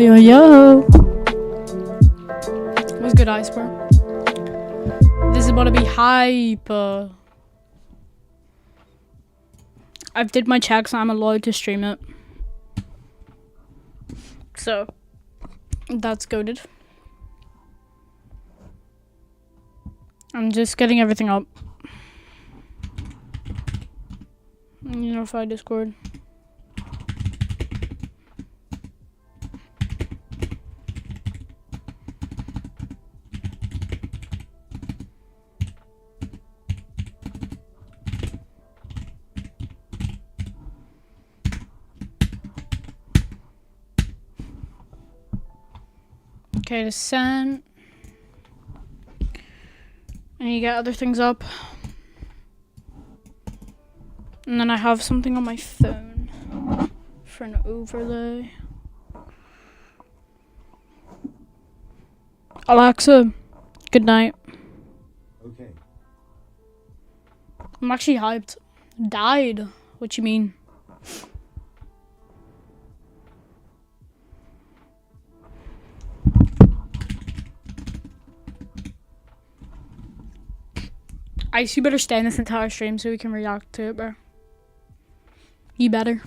yo. What's good, Iceberg? This is about to be hype. I've did my checks and I'm allowed to stream it. So, that's goated. I'm just getting everything up. Unify Discord. Okay, to send. And you get other things up. And then I have something on my phone for an overlay. Alexa, good night. Okay. I'm actually hyped. Died. What you mean? Ice, you better stay in this entire stream so we can react to it, bro. You better.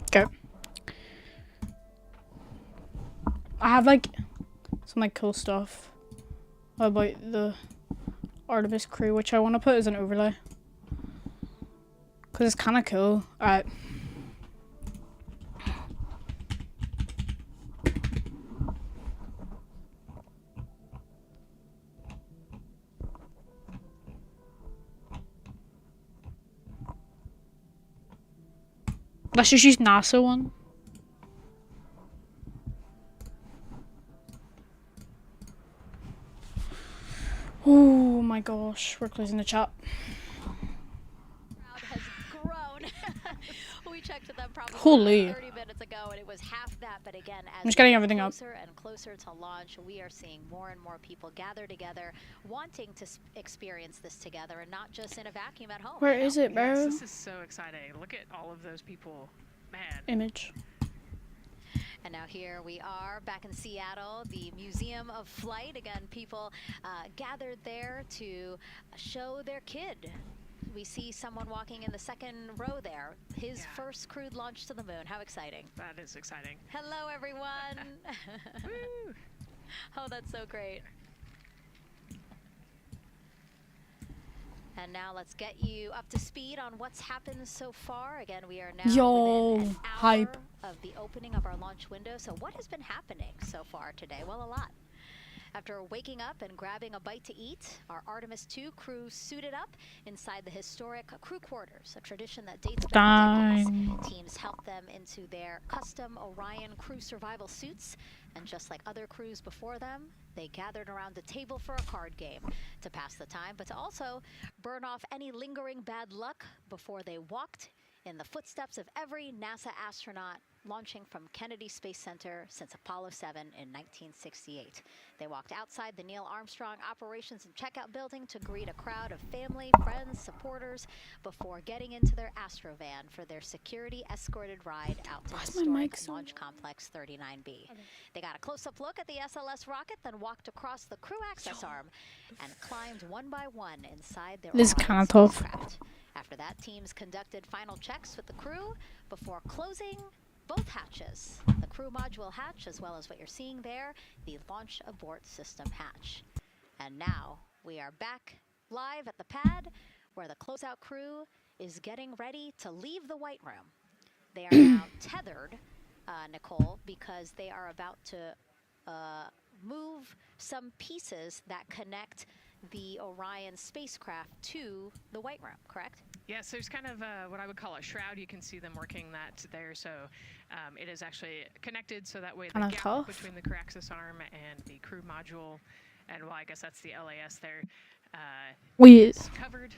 Okay. I have like some like cool stuff about the Artemis crew, which I want to put as an overlay. Cause it's kind of cool. Alright. Let's just use NASA one. Oh my gosh, we're closing the chat. Crowd has grown. We checked them probably Holy. 30 minutes ago, and it was half that. But again, as I'm just getting everything up. closer and closer to launch, we are seeing more and more people gather together, wanting to experience this together, and not just in a vacuum at home. Where is it, bro? Yes, this is so exciting. Look at all of those people. Man. Image. And now here we are back in Seattle, the Museum of Flight. Again, people gathered there to show their kid. We see someone walking in the second row there. His first crewed launch to the moon. How exciting. That is exciting. Hello, everyone. Woo. Oh, that's so great. And now let's get you up to speed on what's happened so far. Again, we are now within an hour hype. of the opening of our launch window. So what has been happening so far today? Well, a lot. After waking up and grabbing a bite to eat, our Artemis 2 crew suited up inside the historic crew quarters, a tradition that dates back decades. Teams helped them into their custom Orion crew survival suits, and just like other crews before them, they gathered around a table for a card game to pass the time, but to also burn off any lingering bad luck before they walked in the footsteps of every NASA astronaut launching from Kennedy Space Center since Apollo 7 in 1968. They walked outside the Neil Armstrong Operations and Checkout Building to greet a crowd of family, friends, supporters before getting into their Astrovan for their security-escorted ride out to historic Launch Complex 39B. They got a close-up look at the SLS rocket, then walked across the crew access arm and climbed one by one inside their This is kind of tough. spacecraft. After that, teams conducted final checks with the crew before closing both hatches, the crew module hatch as well as what you're seeing there, the launch abort system hatch. And now we are back live at the pad where the closeout crew is getting ready to leave the White Room. They are now tethered, Nicole, because they are about to move some pieces that connect the Orion spacecraft to the White Room, correct? Yes, there's kind of what I would call a shroud. You can see them working that there. So it is actually connected so that way the gap between the crew access arm and the crew module, and well, I guess that's the LAS there, is covered.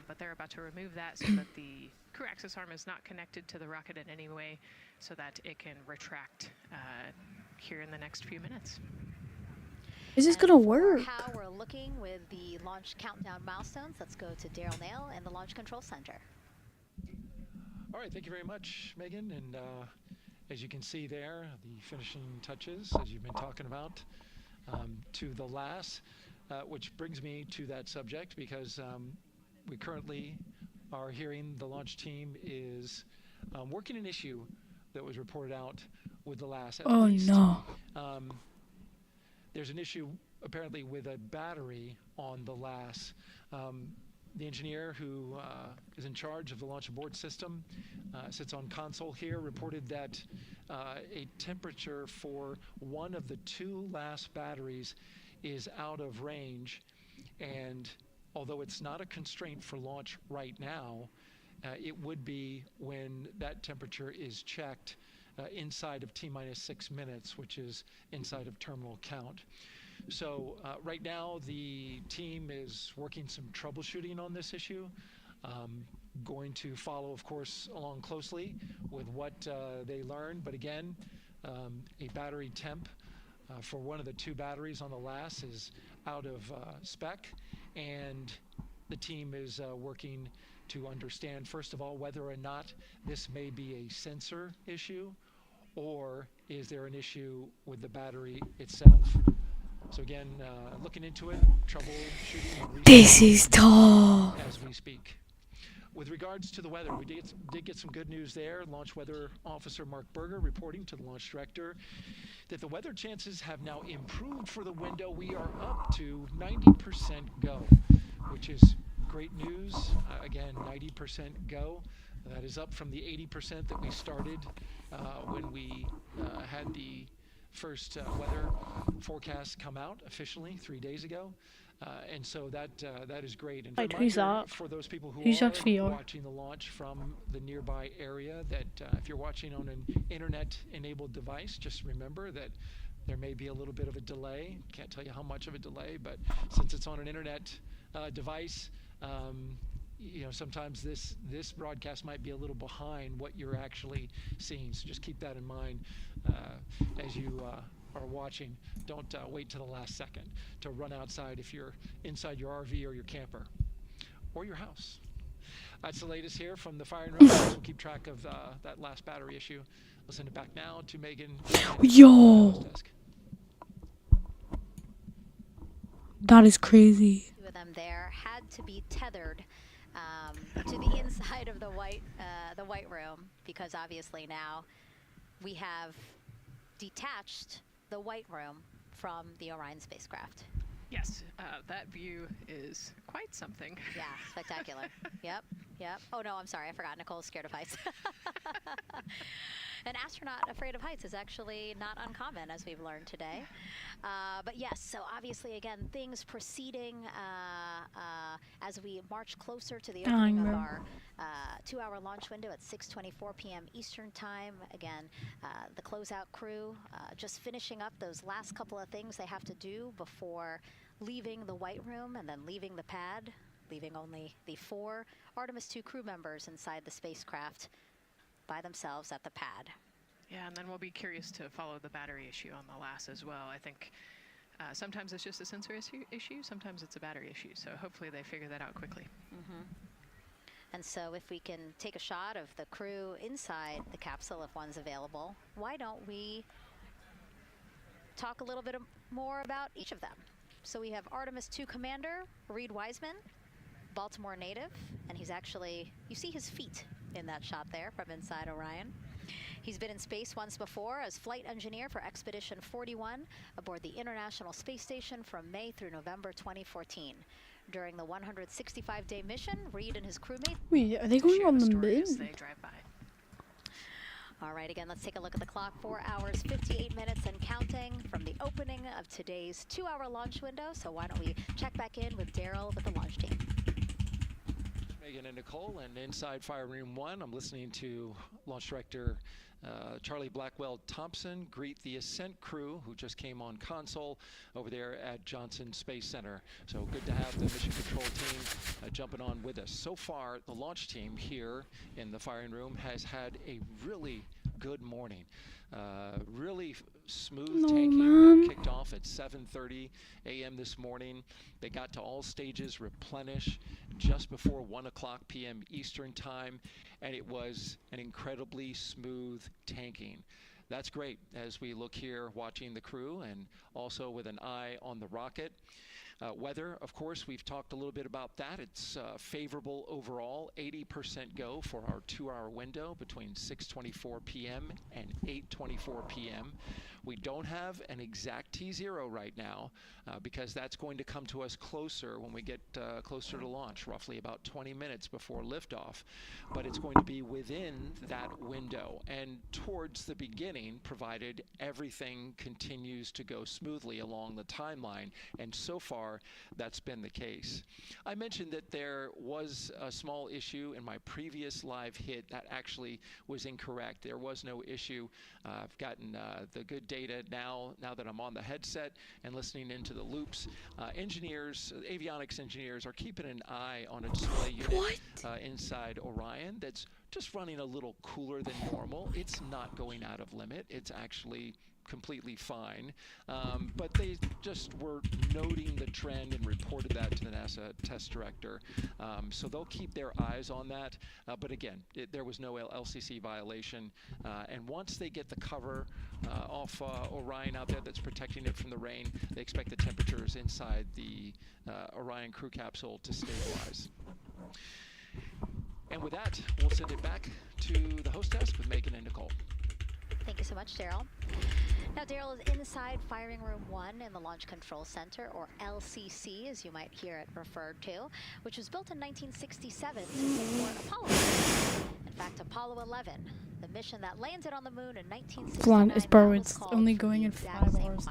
But they're about to remove that so that the crew access arm is not connected to the rocket in any way so that it can retract here in the next few minutes. Is this And gonna for work? how we're looking with the launch countdown milestones, let's go to Daryl Nail in the Launch Control Center. All right, thank you very much, Megan. And as you can see there, the finishing touches, as you've been talking about, to the LAS, which brings me to that subject because we currently are hearing the launch team is working an issue that was reported out with the LAS. Oh no. There's an issue apparently with a battery on the LAS. The engineer who is in charge of the launch abort system sits on console here, reported that a temperature for one of the two LAS batteries is out of range, and although it's not a constraint for launch right now, it would be when that temperature is checked inside of T-minus 6 minutes, which is inside of terminal count. So right now the team is working some troubleshooting on this issue. Going to follow, of course, along closely with what they learn. But again, a battery temp for one of the two batteries on the LAS is out of spec, and the team is working to understand, first of all, whether or not this may be a sensor issue or is there an issue with the battery itself. So again, looking into it, troubleshooting. This is tough. As we speak. With regards to the weather, we did get some good news there. Launch Weather Officer Mark Berger reporting to the launch director that the weather chances have now improved for the window. We are up to 90% go, which is great news. Again, 90% go. That is up from the 80% that we started when we had the first weather forecast come out officially 3 days ago. And so that is great. And Wait, who's that? for those people who Who's are actually on? watching the launch from the nearby area, that if you're watching on an internet-enabled device, just remember that there may be a little bit of a delay. Can't tell you how much of a delay, but since it's on an internet device, you know, sometimes this broadcast might be a little behind what you're actually seeing. So just keep that in mind as you are watching. Don't wait to the last second to run outside if you're inside your RV or your camper or your house. That's the latest here from the firing room. We'll keep track of that last battery issue. We'll send it back now to Megan. Yo, that is crazy. Two of them there had to be tethered to the inside of the white room, because obviously now we have detached the white room from the Orion spacecraft. Yes, that view is quite something. Yeah, spectacular. Yep. Oh no, I'm sorry, I forgot. Nicole's scared of heights. An astronaut afraid of heights is actually not uncommon, as we've learned today. But yes, so obviously, again, things proceeding as we march closer to the opening of our 2-hour launch window at 6:24 p.m. Eastern Time. Again, the closeout crew just finishing up those last couple of things they have to do before leaving the white room and then leaving the pad, leaving only the 4 Artemis II crew members inside the spacecraft by themselves at the pad. Yeah, and then we'll be curious to follow the battery issue on the LAS as well. I think sometimes it's just a sensor issue, sometimes it's a battery issue. So hopefully they figure that out quickly. And so if we can take a shot of the crew inside the capsule, if one's available, why don't we talk a little bit more about each of them? So we have Artemis II Commander Reed Wiseman, Baltimore native, and he's actually, you see his feet in that shot there from inside Orion. He's been in space once before as flight engineer for Expedition 41 aboard the International Space Station from May through November 2014. During the 165-day mission, Reed and his crewmates... Wait, are they going on the moon? They drive by. All right, again, let's take a look at the clock. 4 hours, 58 minutes and counting from the opening of today's 2-hour launch window. So why don't we check back in with Daryl with the launch team. Megan and Nicole, and inside Fire Room 1, I'm listening to Launch Director Charlie Blackwell Thompson greet the Ascent crew who just came on console over there at Johnson Space Center. So good to have the mission control team jumping on with us. So far, the launch team here in the firing room has had a really good morning. Really smooth No, tanking man. kicked off at 7:30 a.m. this morning. They got to all stages replenish just before 1 o'clock p.m. Eastern time, and it was an incredibly smooth tanking. That's great as we look here watching the crew and also with an eye on the rocket. Weather, of course, we've talked a little bit about that. It's favorable overall, 80% go for our 2-hour window between 6:24 p.m. and 8:24 p.m. We don't have an exact T0 right now because that's going to come to us closer when we get closer to launch, roughly about 20 minutes before liftoff. But it's going to be within that window and towards the beginning, provided everything continues to go smoothly along the timeline. And so far, that's been the case. I mentioned that there was a small issue in my previous live hit that actually was incorrect. There was no issue. I've gotten the good data now that I'm on the headset and listening into the loops. Engineers, avionics engineers, are keeping an eye on a display unit inside Orion that's just running a little cooler than normal. It's not going out of limit. It's actually completely fine, but they just were noting the trend and reported that to the NASA test director. So they'll keep their eyes on that. But again, there was no LCC violation. And once they get the cover off Orion out there that's protecting it from the rain, they expect the temperatures inside the Orion crew capsule to stabilize. And with that, we'll send it back to the host desk with Megan and Nicole. Thank you so much, Daryl. Now, Daryl is inside Firing Room 1 in the Launch Control Center, or LCC, as you might hear it referred to, which was built in 1967 to support Apollo. In fact, Apollo 11, the mission that landed on the moon in 1969. Blunt is bro, was it's called only for going the in exact 5 same hours.